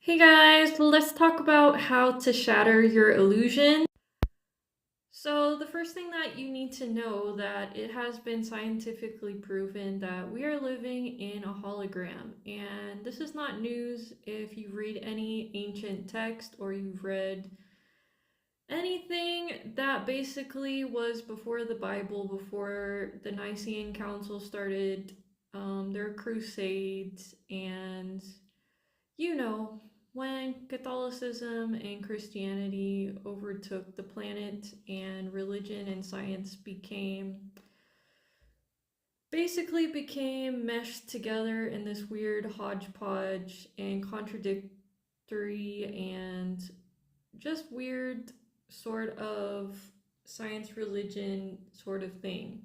Hey guys, let's talk about how to shatter your illusion. So, the first thing that you need to know that it has been scientifically proven that we are living in a hologram. And this is not news if you read any ancient text or you've read anything that basically was before the Bible, before the Nicene Council started their crusades and you know, when Catholicism and Christianity overtook the planet and religion and science became meshed together in this weird hodgepodge and contradictory and just weird sort of science religion sort of thing.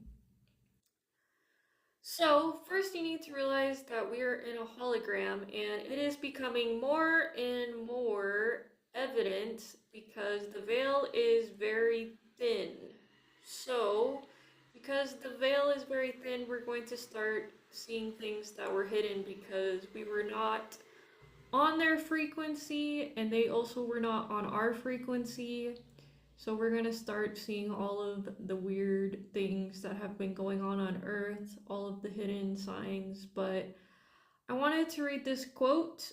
So, first, you need to realize that we are in a hologram, and it is becoming more and more evident because the veil is very thin. So, because the veil is very thin, we're going to start seeing things that were hidden because we were not on their frequency and they also were not on our frequency. So we're going to start seeing all of the weird things that have been going on Earth, all of the hidden signs. But I wanted to read this quote.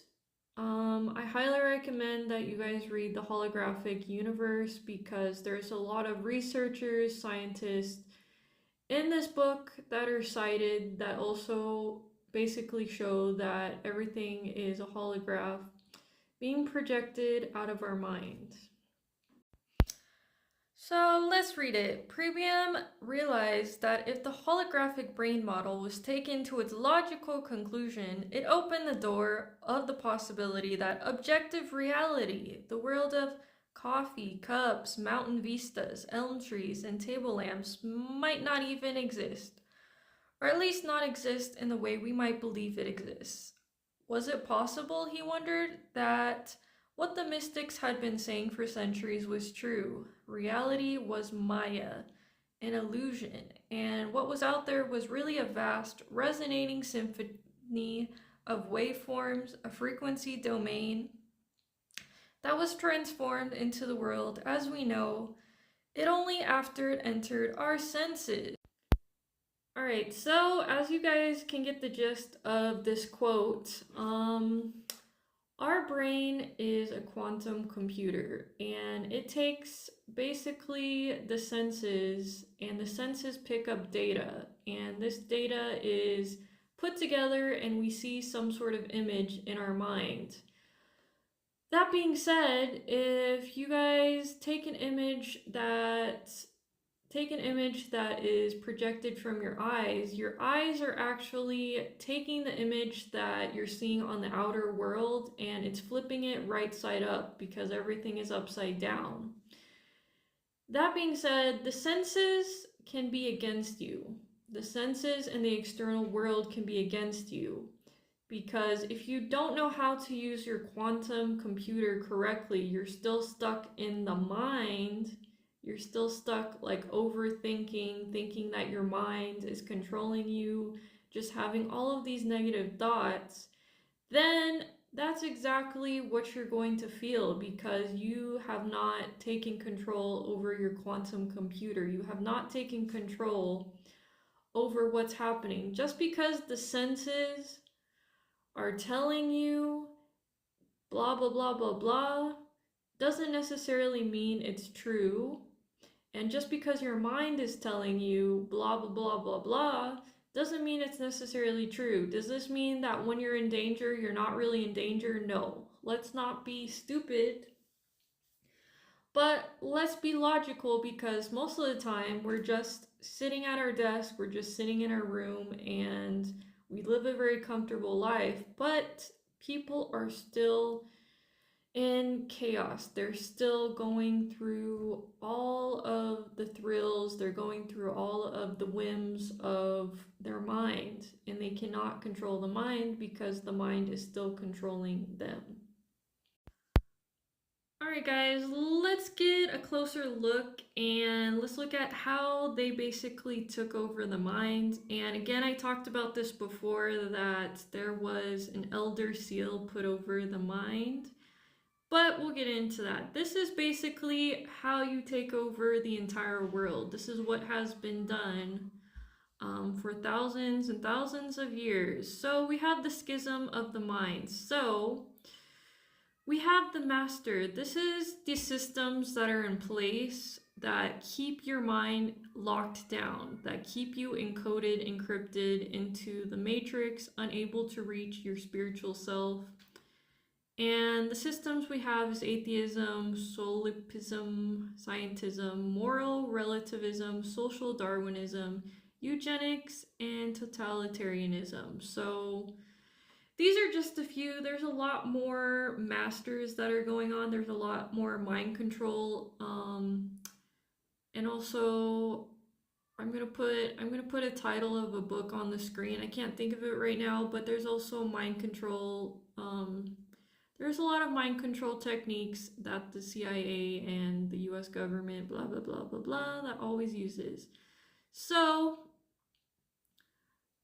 I highly recommend that you guys read The Holographic Universe because there's a lot of researchers, scientists in this book that are cited that also basically show that everything is a holograph being projected out of our mind. So let's read it. Premium realized that if the holographic brain model was taken to its logical conclusion, it opened the door of the possibility that objective reality, the world of coffee, cups, mountain vistas, elm trees, and table lamps, might not even exist, or at least not exist in the way we might believe it exists. Was it possible, he wondered, that what the mystics had been saying for centuries was true? Reality was Maya, an illusion, and what was out there was really a vast, resonating symphony of waveforms, a frequency domain that was transformed into the world as we know it only after it entered our senses. Alright, so as you guys can get the gist of this quote, our brain is a quantum computer and it takes basically the senses, and the senses pick up data, and this data is put together and we see some sort of image in our mind. That being said, if you guys take an image that is projected from your eyes are actually taking the image that you're seeing on the outer world and it's flipping it right side up because everything is upside down. That being said, the senses can be against you. The senses and the external world can be against you. Because if you don't know how to use your quantum computer correctly, you're still stuck in the mind. You're still stuck like overthinking, thinking that your mind is controlling you, just having all of these negative thoughts. Then that's exactly what you're going to feel because you have not taken control over your quantum computer. You have not taken control over what's happening. Just because the senses are telling you blah blah blah blah blah doesn't necessarily mean it's true. And just because your mind is telling you blah blah blah blah blah doesn't mean it's necessarily true. Does this mean that when you're in danger, you're not really in danger? No. Let's not be stupid. But let's be logical because most of the time we're just sitting at our desk, we're just sitting in our room, and we live a very comfortable life. But people are still in chaos. They're still going through all of the thrills, they're going through all of the whims of their mind, and they cannot control the mind because the mind is still controlling them. Alright, guys, let's get a closer look and let's look at how they basically took over the mind. And again, I talked about this before that there was an elder seal put over the mind, but we'll get into that. This is basically how you take over the entire world. This is what has been done for thousands and thousands of years. So we have the schism of the mind. So we have the master. This is the systems that are in place that keep your mind locked down, that keep you encoded, encrypted into the matrix, unable to reach your spiritual self. And the systems we have is atheism, solipsism, scientism, moral relativism, social Darwinism, eugenics, and totalitarianism. So these are just a few. There's a lot more masters that are going on. There's a lot more mind control. And also I'm gonna put a title of a book on the screen. I can't think of it right now, but there's also mind control. There's a lot of mind control techniques that the CIA and the US government, blah blah blah blah blah, that always uses. So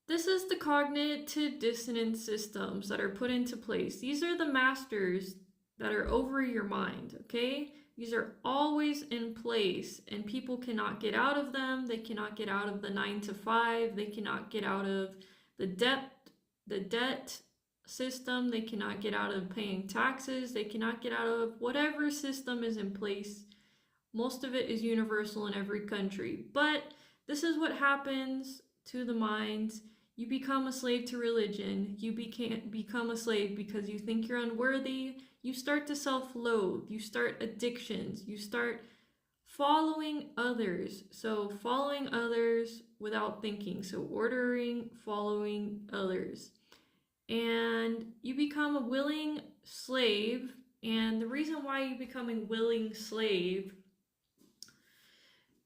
this is the cognitive dissonance systems that are put into place. These are the masters that are over your mind, okay? These are always in place and people cannot get out of them. They cannot get out of the 9 to 5. They cannot get out of the debt system. They cannot get out of paying taxes. They cannot get out of whatever system is in place. Most of it is universal in every country. But this is what happens to the minds. You become a slave to religion. You become a slave because you think you're unworthy. You start to self-loathe. You start addictions. You start following others. So following others without thinking. So following others. And you become a willing slave. And the reason why you become a willing slave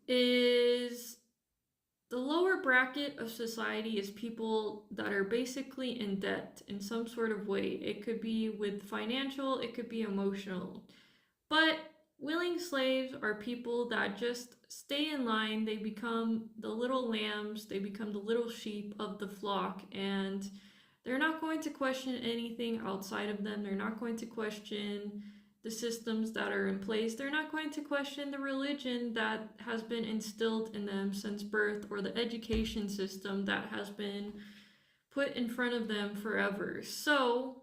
is the lower bracket of society is people that are basically in debt in some sort of way. It could be with financial, it could be emotional. But willing slaves are people that just stay in line. They become the little lambs, they become the little sheep of the flock, and they're not going to question anything outside of them. They're not going to question the systems that are in place. They're not going to question the religion that has been instilled in them since birth or the education system that has been put in front of them forever. So,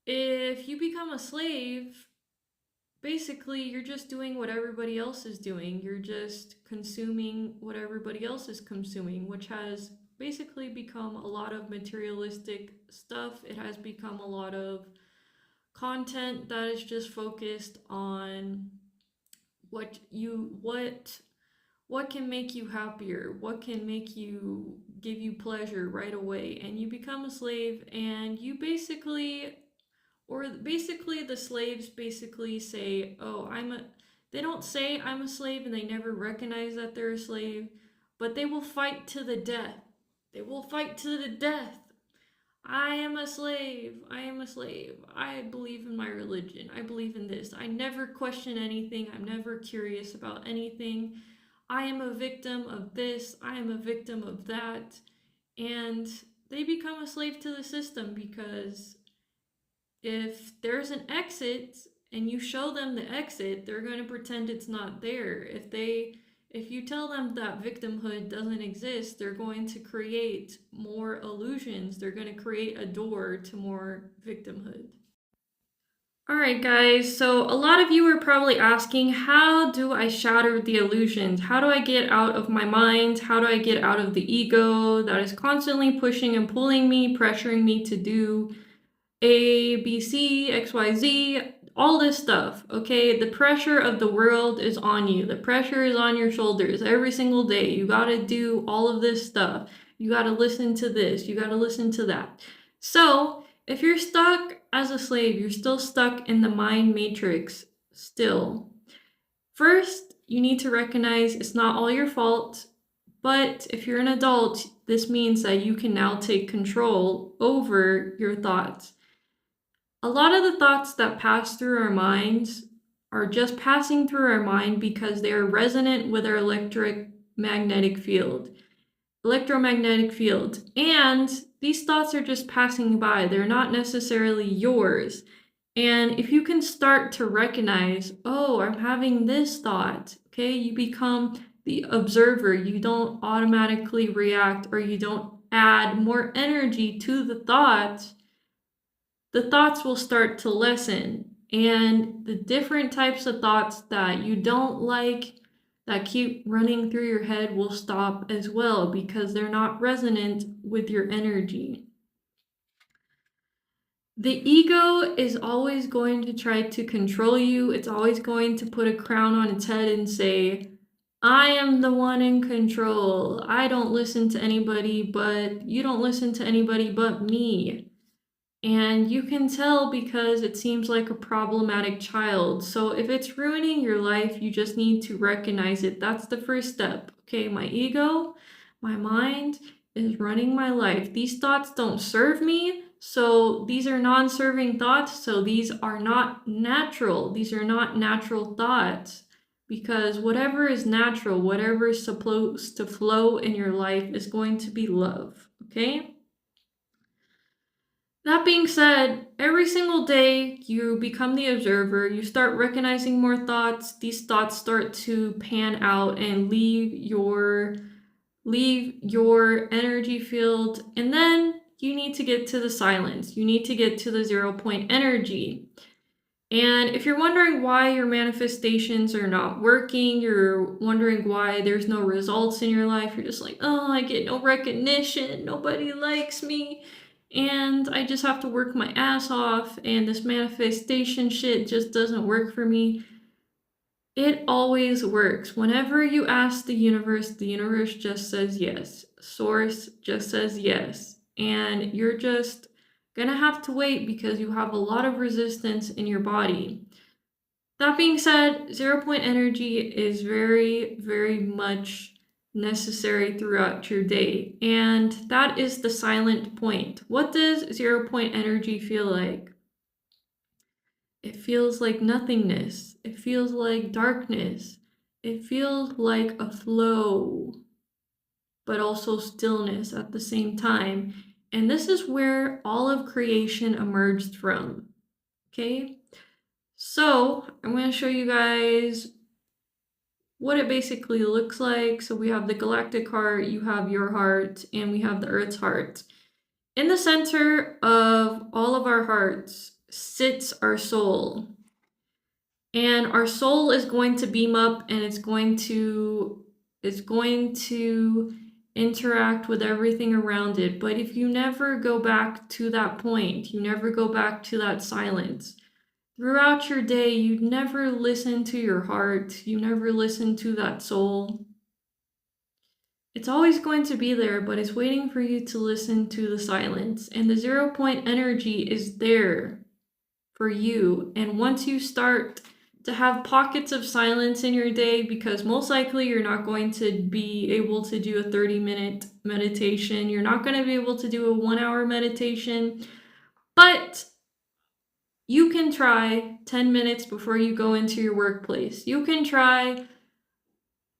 if you become a slave, basically you're just doing what everybody else is doing. You're just consuming what everybody else is consuming, which has basically become a lot of materialistic stuff. It has become a lot of content that is just focused on what can make you happier, what can make you give you pleasure right away, and you become a slave. And you basically the slaves basically say, oh, they don't say I'm a slave, and they never recognize that they're a slave, but they will fight to the death. They will fight to the death. I am a slave. I am a slave. I believe in my religion. I believe in this. I never question anything. I'm never curious about anything. I am a victim of this. I am a victim of that. And they become a slave to the system because if there's an exit and you show them the exit, they're going to pretend it's not there. If you tell them that victimhood doesn't exist, they're going to create more illusions. They're going to create a door to more victimhood. Alright, guys, so a lot of you are probably asking, how do I shatter the illusions? How do I get out of my mind? How do I get out of the ego that is constantly pushing and pulling me, pressuring me to do A, B, C, X, Y, Z, all this stuff, okay? The pressure of the world is on you. The pressure is on your shoulders every single day. You gotta do all of this stuff. You gotta listen to this. You gotta listen to that. So, if you're stuck as a slave, you're still stuck in the mind matrix still. First, you need to recognize it's not all your fault, but if you're an adult, this means that you can now take control over your thoughts. A lot of the thoughts that pass through our minds are just passing through our mind because they are resonant with our electromagnetic field. And these thoughts are just passing by. They're not necessarily yours. And if you can start to recognize, oh, I'm having this thought, okay, you become the observer. You don't automatically react or you don't add more energy to the thoughts will start to lessen. And the different types of thoughts that you don't like that keep running through your head will stop as well because they're not resonant with your energy. The ego is always going to try to control you. It's always going to put a crown on its head and say, I am the one in control. I don't listen to anybody, but you don't listen to anybody but me. And you can tell because it seems like a problematic child. So if it's ruining your life, you just need to recognize it. That's the first step. Okay, my ego, my mind is running my life. These thoughts don't serve me. So these are non-serving thoughts. So these are not natural. These are not natural thoughts. Because whatever is natural, whatever is supposed to flow in your life is going to be love. Okay? That being said, every single day you become the observer, you start recognizing more thoughts, these thoughts start to pan out and leave your energy field, and then you need to get to the silence. You need to get to the 0 point energy. And if you're wondering why your manifestations are not working, you're wondering why there's no results in your life, you're just like, oh, I get no recognition, nobody likes me, and I just have to work my ass off, and this manifestation shit just doesn't work for me. It always works. Whenever you ask the universe just says yes. Source just says yes. And you're just gonna have to wait because you have a lot of resistance in your body. That being said, 0 point energy is very, very much necessary throughout your day. And that is the silent point. What does 0 point energy feel like? It feels like nothingness. It feels like darkness. It feels like a flow, but also stillness at the same time. And this is where all of creation emerged from. Okay? So, I'm going to show you guys what it basically looks like. So, we have the galactic heart, you have your heart, and we have the Earth's heart. In the center of all of our hearts sits our soul. And our soul is going to beam up and it's going to interact with everything around it. But if you never go back to that point, you never go back to that silence. Throughout your day, you never listen to your heart, you never listen to that soul. It's always going to be there, but it's waiting for you to listen to the silence. And the 0 point energy is there for you. And once you start to have pockets of silence in your day, because most likely you're not going to be able to do a 30-minute meditation, you're not going to be able to do a 1-hour meditation, but you can try 10 minutes before you go into your workplace. You can try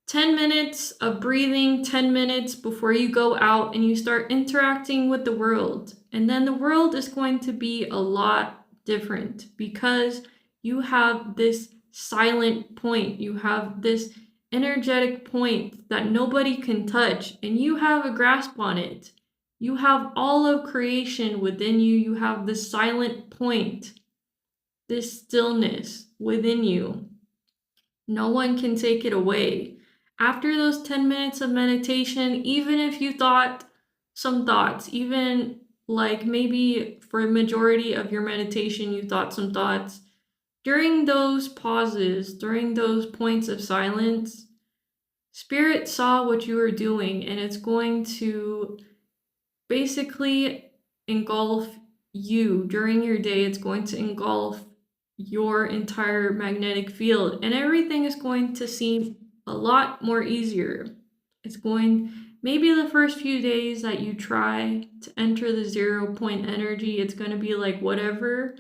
10 minutes of breathing, 10 minutes before you go out and you start interacting with the world. And then the world is going to be a lot different because you have this silent point. You have this energetic point that nobody can touch, and you have a grasp on it. You have all of creation within you. You have this silent point, this stillness within you. No one can take it away. After those 10 minutes of meditation, even if you thought some thoughts, even like maybe for a majority of your meditation, you thought some thoughts, during those pauses, during those points of silence, Spirit saw what you were doing and it's going to basically engulf you during your day. It's going to engulf your entire magnetic field and everything is going to seem a lot more easier. It's going, maybe the first few days that you try to enter the 0 point energy, it's going to be like whatever.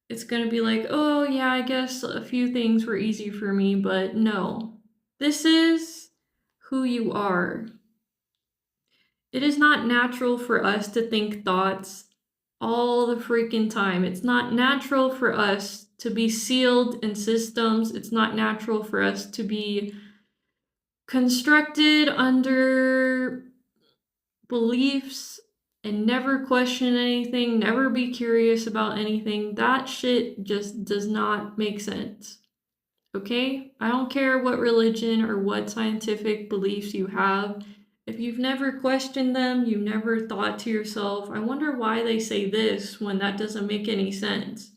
it's going to be like, oh, yeah, I guess a few things were easy for me, but no. This is who you are. It is not natural for us to think thoughts all the freaking time. It's not natural for us to be sealed in systems. It's not natural for us to be constructed under beliefs and never question anything, never be curious about anything. That shit just does not make sense. Okay? I don't care what religion or what scientific beliefs you have. If you've never questioned them, you've never thought to yourself, I wonder why they say this when that doesn't make any sense.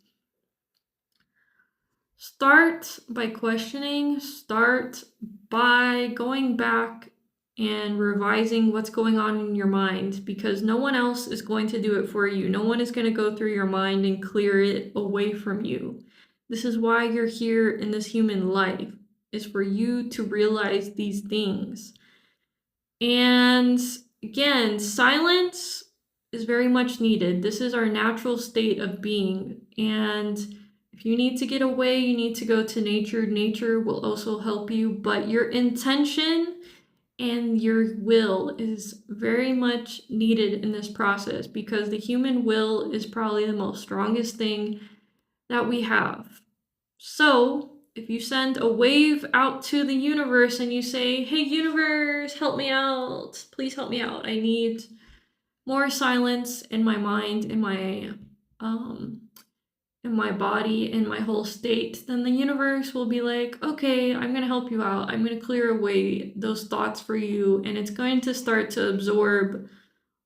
Start by questioning, start by going back and revising what's going on in your mind, because no one else is going to do it for you. No one is going to go through your mind and clear it away from you. This is why you're here in this human life, is for you to realize these things. And again, silence is very much needed. This is our natural state of being. And if you need to get away, you need to go to nature. Nature will also help you, but your intention and your will is very much needed in this process, because the human will is probably the most strongest thing that we have. So, if you send a wave out to the universe and you say, hey, universe, help me out. Please help me out. I need more silence in my mind, in my body, in my whole state, then the universe will be like, okay, I'm going to help you out. I'm going to clear away those thoughts for you. And it's going to start to absorb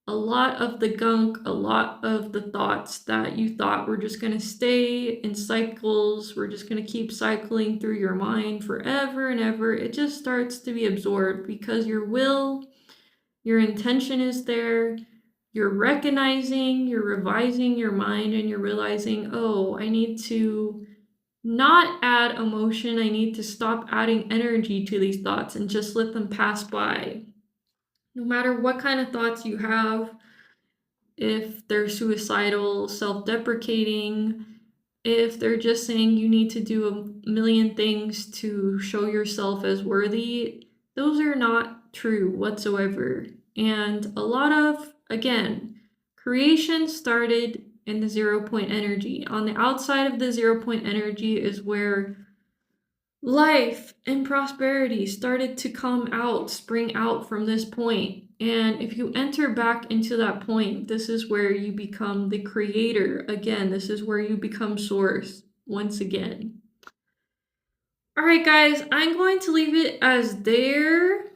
a lot of the gunk, a lot of the thoughts that you thought were just going to stay in cycles, were just going to keep cycling through your mind forever and ever. It just starts to be absorbed because your will, your intention is there. You're recognizing, you're revising your mind, and you're realizing, oh, I need to not add emotion. I need to stop adding energy to these thoughts and just let them pass by. No matter what kind of thoughts you have, if they're suicidal, self-deprecating, if they're just saying you need to do a million things to show yourself as worthy, those are not true whatsoever. And a lot of, again, creation started in the 0 point energy. On the outside of the 0 point energy is where life and prosperity started to come out, spring out from this point. And if you enter back into that point, this is where you become the creator again. This is where you become source once again. All right, guys, I'm going to leave it as there.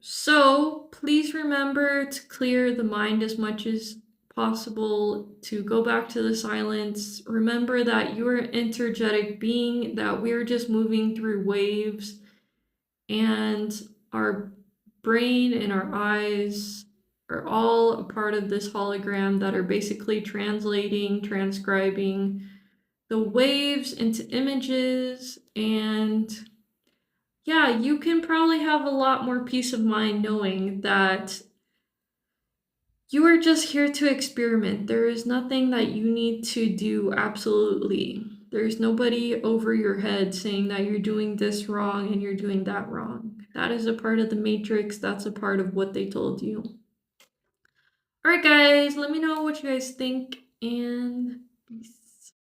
So please remember to clear the mind as much as possible, to go back to the silence. Remember that you're an energetic being, that we're just moving through waves, and our brain and our eyes are all a part of this hologram that are basically translating, transcribing the waves into images. And yeah, you can probably have a lot more peace of mind knowing that you are just here to experiment. There is nothing that you need to do absolutely. There's nobody over your head saying that you're doing this wrong and you're doing that wrong. That is a part of the matrix. That's a part of what they told you. All right, guys, let me know what you guys think, and peace.